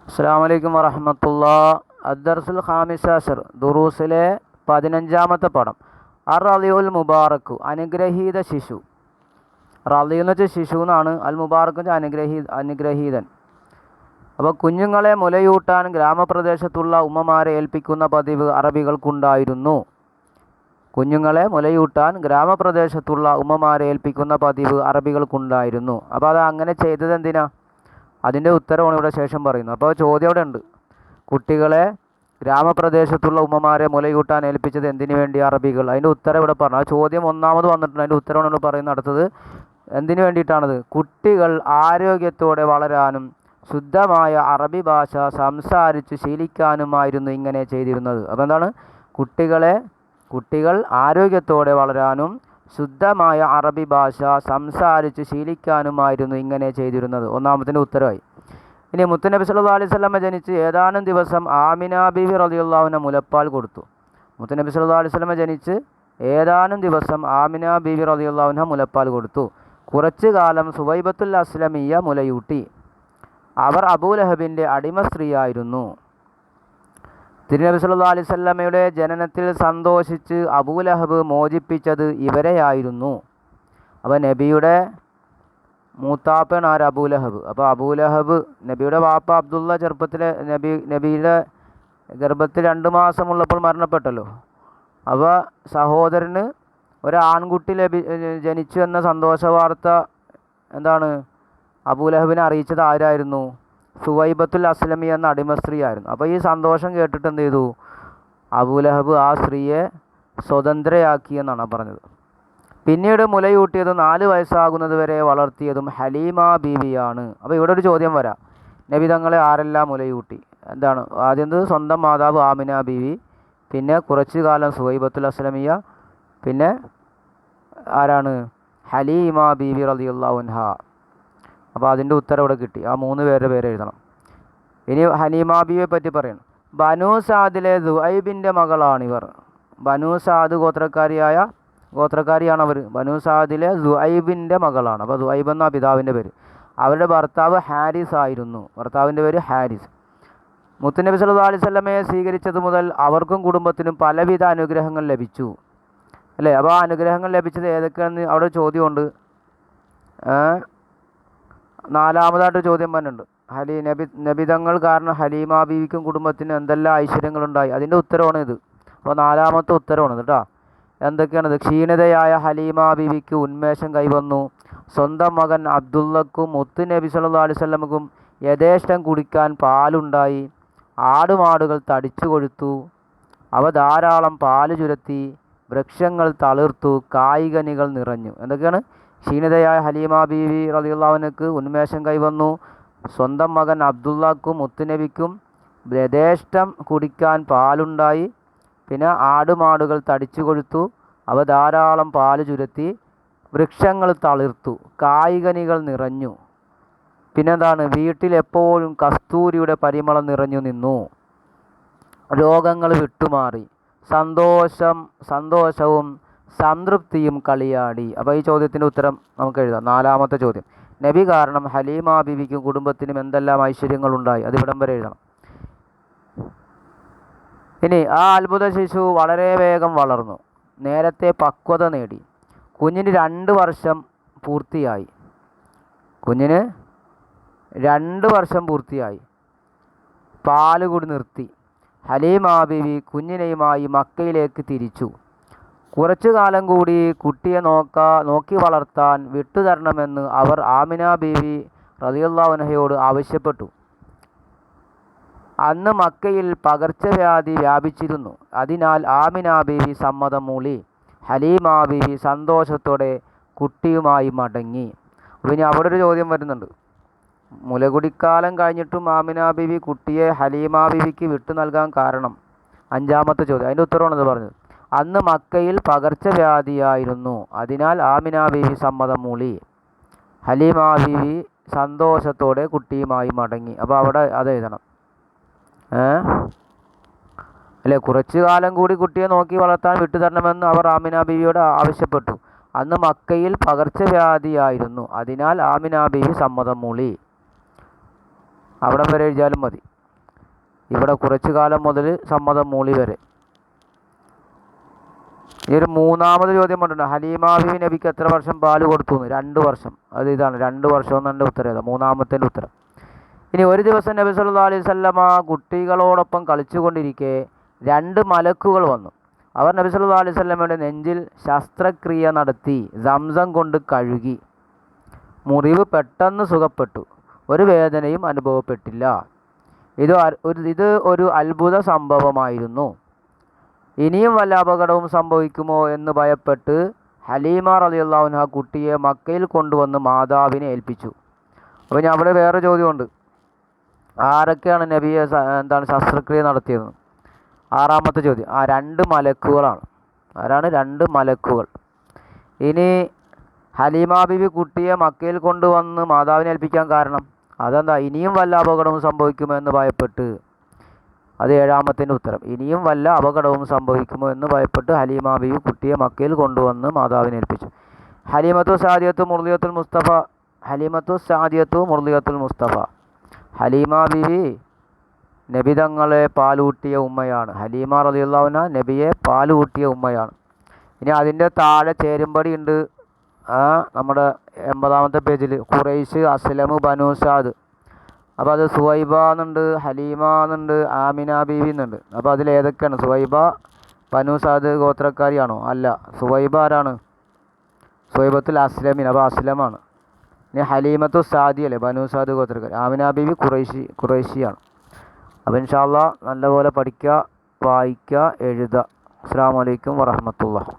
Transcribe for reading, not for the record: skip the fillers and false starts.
അസ്സലാമു അലൈക്കും വറഹ്മത്തുള്ളാഹി. അദ്ദർസുൽ ഖാമിസ് അശർ, ദുറൂസിലെ 15ാമത്തെ പാഠം. അർ റളിയുൽ മുബാറക്, അനുഗ്രഹീത ശിശു. റളി എന്ന് വെച്ചാൽ ശിശു എന്നാണ്, അൽ മുബാറക് എന്ന് വെച്ചാൽ അനുഗ്രഹീതൻ. അപ്പോൾ കുഞ്ഞുങ്ങളെ മുലയൂട്ടാൻ ഗ്രാമപ്രദേശത്തുള്ള ഉമ്മമാരെ ഏൽപ്പിക്കുന്ന പതിവ് അറബികൾക്കുണ്ടായിരുന്നു. കുഞ്ഞുങ്ങളെ മുലയൂട്ടാൻ ഗ്രാമപ്രദേശത്തുള്ള ഉമ്മമാരെ ഏൽപ്പിക്കുന്ന പതിവ് അറബികൾക്കുണ്ടായിരുന്നു. അപ്പോൾ അത് അങ്ങനെ ചെയ്തത് എന്തിനാ? അതിൻ്റെ ഉത്തരവാണ് ഇവിടെ ശേഷം പറയുന്നത്. അപ്പോൾ ചോദ്യം അവിടെ ഉണ്ട്. കുട്ടികളെ ഗ്രാമപ്രദേശത്തുള്ള ഉമ്മമാരെ മുലയൂട്ടാൻ ഏൽപ്പിച്ചത് എന്തിനു വേണ്ടി അറബികൾ? അതിൻ്റെ ഉത്തരം ഇവിടെ പറഞ്ഞു. ആ ചോദ്യം ഒന്നാമത് വന്നിട്ടുണ്ട്, അതിൻ്റെ ഉത്തരവാണ് ഇവിടെ പറയുന്നത്. അടുത്തത് എന്തിനു വേണ്ടിയിട്ടാണത്? കുട്ടികൾ ആരോഗ്യത്തോടെ വളരാനും ശുദ്ധമായ അറബി ഭാഷ സംസാരിച്ച് ശീലിക്കാനുമായിരുന്നു ഇങ്ങനെ ചെയ്തിരുന്നത്. അപ്പോൾ എന്താണ്? കുട്ടികൾ ആരോഗ്യത്തോടെ വളരാനും ശുദ്ധമായ അറബി ഭാഷ സംസാരിച്ച് ശീലിക്കാനുമായിരുന്നു ഇങ്ങനെ ചെയ്തിരുന്നത്. ഒന്നാമത്തിൻ്റെ ഉത്തരവായി. ഇനി മുത്തുനബി സല്ലല്ലാഹു അലൈഹി വസല്ലമ ജനിച്ച് ഏതാനും ദിവസം ആമിന ബീവി റളിയല്ലാഹു അൻഹ മുലപ്പാൽ കൊടുത്തു. മുത്തുനബി സല്ലല്ലാഹു അലൈഹി വസല്ലമ ജനിച്ച് ഏതാനും ദിവസം ആമിന ബീവി റളിയല്ലാഹു അൻഹ മുലപ്പാൽ കൊടുത്തു. കുറച്ചു കാലം സുവൈബത്തുൽ അസ്ലമിയ മുലയൂട്ടി. അവർ അബൂലഹബിൻ്റെ അടിമ സ്ത്രീയായിരുന്നു. തിരുനബി സല്ലല്ലാഹു അലൈഹി വസല്ലമയുടെ ജനനത്തിൽ സന്തോഷിച്ച് അബൂലഹബ് മോചിപ്പിച്ചത് ഇവരെയായിരുന്നു. അപ്പോൾ നബിയുടെ മൂത്താപ്പയാണ് ആര്? അബൂലഹബ്. അപ്പോൾ അബൂലഹബ്, നബിയുടെ വാപ്പ അബ്ദുള്ള ചെറുപ്പത്തിലെ നബിയുടെ ഗർഭത്തിൽ 2 മാസമുള്ളപ്പോൾ മരണപ്പെട്ടല്ലോ. അപ്പോൾ സഹോദരന് ഒരു ആൺകുട്ടി ജനിച്ചു എന്ന സന്തോഷ വാർത്ത എന്താണ്? അബൂലഹബിനെ അറിയിച്ചത് ആരായിരുന്നു? സുവൈബത്തുൽ അസ്ലമി എന്ന അടിമ സ്ത്രീ ആയിരുന്നു. അപ്പോൾ ഈ സന്തോഷം കേട്ടിട്ട് എന്ത് ചെയ്തു? അബൂലഹബ് ആ സ്ത്രീയെ സ്വതന്ത്രയാക്കി എന്നാണ് പറഞ്ഞത്. പിന്നീട് മുലയൂട്ടിയതും 4 വയസ്സാകുന്നത് വരെ വളർത്തിയതും ഹലീമ ബീവിയാണ്. അപ്പോൾ ഇവിടെ ഒരു ചോദ്യം വരാം. നബി തങ്ങളെ ആരെല്ലാം മുലയൂട്ടി? എന്താണ്? ആദ്യം സ്വന്തം മാതാവ് ആമിന ബീവി, പിന്നെ കുറച്ചു കാലം സുവൈബത്തുൽ അസ്ലമിയ, പിന്നെ ആരാണ്? ഹലീമ ബീവി റളിയല്ലാഹു അൻഹ. അപ്പോൾ അതിൻ്റെ ഉത്തരം ഇവിടെ കിട്ടി. ആ 3 പേരുടെ പേര് എഴുതണം. ഇനി ഹലീമ ബീവിയെ പറ്റി പറയണം. ബനൂ സാദിലെ ദുഐബിൻ്റെ മകളാണിവർ. ബനൂ സാദ് ഗോത്രക്കാരിയാണ് അവർ. ബനൂ സാദിലെ ദുഐബിൻ്റെ മകളാണ്. അപ്പോൾ ദുഐബ് എന്ന പിതാവിൻ്റെ പേര്. അവരുടെ ഭർത്താവ് ഹാരിസ് ആയിരുന്നു. ഭർത്താവിൻ്റെ പേര് ഹാരിസ്. മുത്തുനബി സല്ലല്ലാഹു അലൈഹി വസല്ലമയെ സ്വീകരിച്ചത് മുതൽ അവർക്കും കുടുംബത്തിനും പലവിധ അനുഗ്രഹങ്ങൾ ലഭിച്ചു, അല്ലേ? അപ്പോൾ ആ അനുഗ്രഹങ്ങൾ ലഭിച്ചത് ഏതൊക്കെയാണെന്ന് അവിടെ ചോദ്യമുണ്ട്. 4ാമതായിട്ട് ചോദ്യം പറഞ്ഞിട്ടുണ്ട്. നബിതങ്ങൾ കാരണം ഹലീമ ബീവിക്കും കുടുംബത്തിനും എന്തെല്ലാം ഐശ്വര്യങ്ങളുണ്ടായി? അതിൻ്റെ ഉത്തരവാണ് ഇത്. അപ്പോൾ 4ാമത്തെ ഉത്തരവാണ് കേട്ടോ. എന്തൊക്കെയാണിത്? ക്ഷീണിതയായ ഹലീമ ബീവിക്ക് ഉന്മേഷം കൈവന്നു. സ്വന്തം മകൻ അബ്ദുള്ളക്കും മുത്തുനബി സല്ലല്ലാഹു അലൈഹി വസല്ലമക്കും യഥേഷ്ടം കുടിക്കാൻ പാലുണ്ടായി. ആടുമാടുകൾ തടിച്ചു കൊഴുത്തു. അവ ധാരാളം പാല് ചുരത്തി. വൃക്ഷങ്ങൾ തളിർത്തു. കായികനികൾ നിറഞ്ഞു. എന്തൊക്കെയാണ്? ക്ഷീണിതയായ ഹലീമ ബീവി റളിയല്ലാഹു അൻഹയ്ക്ക് ഉന്മേഷം കൈവന്നു. സ്വന്തം മകൻ അബ്ദുള്ളക്കും മുത്തുനബിക്കും യഥേഷ്ടം കുടിക്കാൻ പാലുണ്ടായി. പിന്നെ ആടുമാടുകൾ തടിച്ചു കൊഴുത്തു. അവ ധാരാളം പാല് ചുരത്തി. വൃക്ഷങ്ങൾ തളിർത്തു. കായികനികൾ നിറഞ്ഞു. പിന്നെന്താണ്? വീട്ടിലെപ്പോഴും കസ്തൂരിയുടെ പരിമളം നിറഞ്ഞു നിന്നു. രോഗങ്ങൾ വിട്ടുമാറി. സന്തോഷവും സംതൃപ്തിയും കളിയാടി. അപ്പോൾ ഈ ചോദ്യത്തിൻ്റെ ഉത്തരം നമുക്ക് എഴുതാം. 4ാമത്തെ ചോദ്യം. നബി കാരണം ഹലീമ ബീവിക്കും കുടുംബത്തിനും എന്തെല്ലാം ഐശ്വര്യങ്ങളുണ്ടായി? അത് ഇവിടം വരെ എഴുതണം. ഇനി ആ അത്ഭുത ശിശു വളരെ വേഗം വളർന്നു. നേരത്തെ പക്വത നേടി. കുഞ്ഞിന് 2 വർഷം പൂർത്തിയായി. പാല് കൂടി നിർത്തി. ഹലീമ ബീവി കുഞ്ഞിനെയുമായി മക്കയിലേക്ക് തിരിച്ചു. കുറച്ചു കാലം കൂടി കുട്ടിയെ നോക്കി വളർത്താൻ വിട്ടുതരണമെന്ന് അവർ ആമിന ബീവി റളിയല്ലാഹു അൻഹയോട് ആവശ്യപ്പെട്ടു. അന്ന് മക്കയിൽ പകർച്ചവ്യാധി വ്യാപിച്ചിരുന്നു. അതിനാൽ ആമിന ബീവി സമ്മതം മൂളി. ഹലീമ ബീവി സന്തോഷത്തോടെ കുട്ടിയുമായി മടങ്ങി. പിന്നെ അവിടെ ഒരു ചോദ്യം വരുന്നുണ്ട്. മുലകുടിക്കാലം കഴിഞ്ഞിട്ടും ആമിന ബീവി കുട്ടിയെ ഹലീമ ബീവിക്ക് വിട്ടു നൽകാൻ കാരണം? 5ാമത്തെ ചോദ്യം. അതിൻ്റെ ഉത്തരവാണ് ഇത് പറഞ്ഞത്. അന്ന് മക്കയിൽ പകർച്ചവ്യാധിയായിരുന്നു. അതിനാൽ ആമിന ബീവി സമ്മതം മൂളി. ഹലീമ ബീവി സന്തോഷത്തോടെ കുട്ടിയുമായി മടങ്ങി. അപ്പോൾ അവിടെ അത് എഴുതണം. അല്ലേ? കുറച്ചു കാലം കൂടി കുട്ടിയെ നോക്കി വളർത്താൻ വിട്ടുതരണമെന്ന് അവർ ആമിന ബീവിയോട് ആവശ്യപ്പെട്ടു. അന്ന് മക്കയിൽ പകർച്ചവ്യാധിയായിരുന്നു. അതിനാൽ ആമിന ബീവി സമ്മതം മൂളി. അവിടെ വരെ എഴുതിയാലും മതി. ഇവിടെ കുറച്ചു കാലം മുതൽ സമ്മതം മൂളി വരെ. ഈ ഒരു മൂന്നാമത് ചോദ്യം പറഞ്ഞിട്ടുണ്ട്, ഹലീമ ബീവി നബിക്ക് എത്ര വർഷം പാല് കൊടുത്തു എന്ന്? 2 വർഷം. അത് ഇതാണ് 2 വർഷം എന്നെ ഉത്തരം ഏതാ? മൂന്നാമത്തെ ഉത്തരം. ഇനി ഒരു ദിവസം നബി സല്ലല്ലാഹു അലൈഹി വസല്ലമ കുട്ടികളോടൊപ്പം കളിച്ചുകൊണ്ടിരിക്കെ 2 മലക്കുകൾ വന്നു. അവർ നബി സല്ലല്ലാഹു അലൈഹി വസല്ലമയുടെ നെഞ്ചിൽ ശസ്ത്രക്രിയ നടത്തി സംസം കൊണ്ട് കഴുകി. മുറിവ് പെട്ടെന്ന് സുഖപ്പെട്ടു, ഒരു വേദനയും അനുഭവപ്പെട്ടില്ല. ഇത് ഒരു അത്ഭുത സംഭവമായിരുന്നു. ഇനിയും വല്ല അപകടവും സംഭവിക്കുമോ എന്ന് ഭയപ്പെട്ട് ഹലീമ റളിയല്ലാഹു അൻഹ കുട്ടിയെ മക്കയിൽ കൊണ്ടുവന്ന് മാതാവിനെ ഏൽപ്പിച്ചു. അപ്പോൾ ഞാൻ അവിടെ വേറെ ചോദ്യമുണ്ട്, ആരൊക്കെയാണ് നബിയെ ശസ്ത്രക്രിയ നടത്തിയത്? 6ാമത്തെ ചോദ്യം, 2 മലക്കുകളാണ്. ആരാണ്? 2 മലക്കുകൾ. ഇനി ഹലീമ ബീവി കുട്ടിയെ മക്കയിൽ കൊണ്ടുവന്ന് മാതാവിനെ ഏൽപ്പിക്കാൻ കാരണം അതെന്താ? ഇനിയും വല്ല അപകടവും സംഭവിക്കുമോ എന്ന് ഭയപ്പെട്ട്. അത് 7ാമത്തെ ഉത്തരം. ഇനിയും വല്ല അപകടവും സംഭവിക്കുമോ എന്ന് ഭയപ്പെട്ട് ഹലീമ ബീവി കുട്ടിയെ മക്കയിൽ കൊണ്ടുവന്ന് മാതാവിനെ ഏൽപ്പിച്ചു. ഹലീമത്തു സാദിയത്തു മുർദിയത്തുൽ മുസ്തഫ. ഹലീമത്തു സാദിയത്തു മുർദിയത്തുൽ മുസ്തഫ. ഹലീമ ബീവി നബി തങ്ങളെ പാലൂട്ടിയ ഉമ്മയാണ്. ഹലീമ റളിയല്ലാഹു അൻഹ നബിയെ പാലൂട്ടിയ ഉമ്മയാണ്. ഇനി അതിൻ്റെ താഴെ ചേരുംപടി ഉണ്ട്, നമ്മുടെ 80ാമത്തെ പേജിൽ. ഖുറൈശ്, അസ്ലം, ബനു സാദ്. അപ്പോൾ അത് സുവൈബ എന്നുണ്ട്, ഹലീമ എന്നുണ്ട്, ആമിന ബീവി എന്നുണ്ട്. അപ്പോൾ അതിൽ ഏതൊക്കെയാണ്? സുവൈബ ബനു സാദ് ഗോത്രക്കാരിയാണോ? അല്ല. സുവൈബ ആരാണ്? സുവൈബത്തുൽ അസ്ലമിൻ. അപ്പോൾ അസ്ലമാണ്. ഇനി ഹലീമത്തു സാദി അല്ലേ, ബനു സാദ് ഗോത്രക്കാരി. ആമിന ബീവി ഖുറൈശിയാണ്. അപ്പോൾ ഇൻഷാ അല്ലാഹ് നല്ലപോലെ പഠിക്കുക, വായിക്കുക, എഴുതുക. അസ്സലാമു അലൈക്കും വറഹ്മത്തുള്ളാഹി.